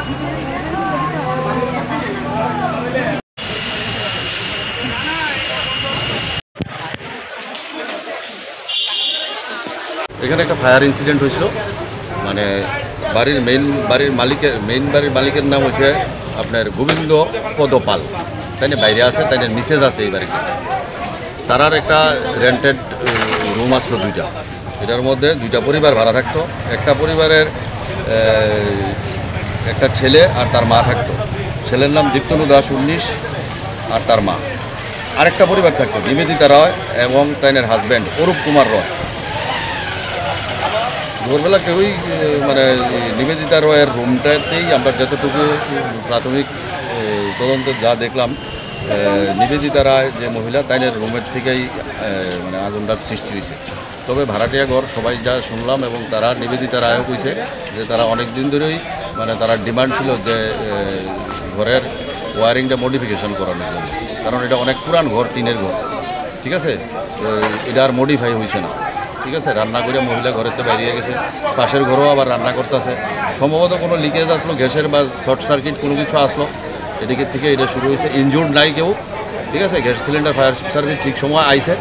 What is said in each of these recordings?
এখানে একটা fire incident হয়েছিল, মানে বাড়ির বাড়ির মালিকের নাম হচ্ছে আপনার গোবিন্দ পদপাল, তাই না? বাইরে আছে, তাই না? মিসেজ আছে এই বাড়িতে। তারার একটা রেন্টেড রুম আসলো দুইটা, এটার মধ্যে দুইটা পরিবার ভাড়া থাকতো। একটা পরিবারের একটা ছেলে আর তার মা থাকতো। ছেলের নাম দীপ্তনু দাস 19 আর তার মা। আরেকটা পরিবার থাকতো নিবেদিতা রয় এবং তাইনের হাজব্যান্ড অরূপ কুমার রয়। ভোরবেলা কেউই মানে নিবেদিতা রয়ের রুমটাতেই আমরা যতটুকু প্রাথমিক তদন্তে যা দেখলাম, নিবেদিতা রায় যে মহিলা, তাইনের রুমের থেকেই মানে আগুনটার সৃষ্টি হয়েছে। তবে ভাড়াটিয়া ঘর সবাই যা শুনলাম, এবং তারা নিবেদিতা রায়ও কইছে যে তারা অনেক দিন ধরেই মানে তারা ডিমান্ড ছিল যে ঘরের ওয়ারিংটা মডিফিকেশন করানোর জন্য, কারণ এটা অনেক পুরান ঘর, টিনের ঘর, ঠিক আছে? এটা আর মডিফাই হয়েছে না, ঠিক আছে? রান্না করে মহিলা ঘরের তো বেরিয়ে গেছে, পাশের ঘরেও আবার রান্না করতেছে। সম্ভবত কোনো লিকেজ আসলো গ্যাসের বা শর্ট সার্কিট কোনো কিছু আসলো, এদিকের থেকে এটা শুরু হয়েছে। ইনজুর্ড নাই কেউ, ঠিক আছে? গ্যাস সিলিন্ডার ফায়ার সার্ভিস ঠিক সময় আইছে,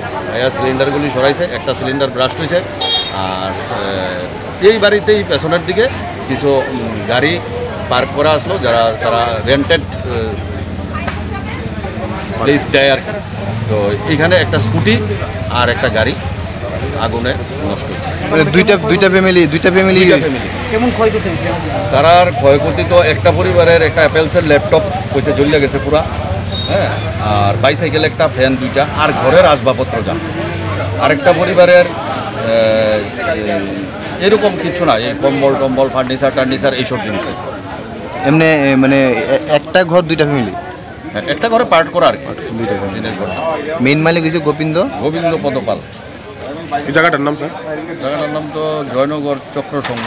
সিলিন্ডারগুলি সরাইছে, একটা সিলিন্ডার ব্রাস্ট হয়েছে। আর এই বাড়িতেই পেছনের দিকে কিছু গাড়ি পার্ক করা আসলো, তারা রেন্টেড প্লেস দেয় আর কি। তো এইখানে একটা স্কুটি আর একটা গাড়ি আগুনে নষ্ট হয়েছে। মানে দুইটা ফ্যামিলি কেমন ক্ষয়ক্ষতি হয়েছে? তার ক্ষয়ক্ষতি তো একটা পরিবারের একটা অ্যাপেলসের ল্যাপটপ পয়সা জ্বলিয়ে গেছে পুরা, হ্যাঁ, আর বাইসাইকেল একটা, ফ্যান দুইটা, আর ঘরের আসবাবপত্র যা। আরেকটা পরিবারের এরকম কিছু না, এই কম্বল ফার্নিচার এইসব জিনিস আছে। এমনি মানে একটা ঘর দুইটা ফ্যামিলি, একটা ঘরে পার্ট করা আর কি, দুইটা ফ্যামিলি। ঘর। মেইন মালিক হচ্ছে গোবিন্দ পদপাল। এই জায়গাটার নাম স্যার? জায়গাটার নাম তো জয়নগর চক্র সংঘ।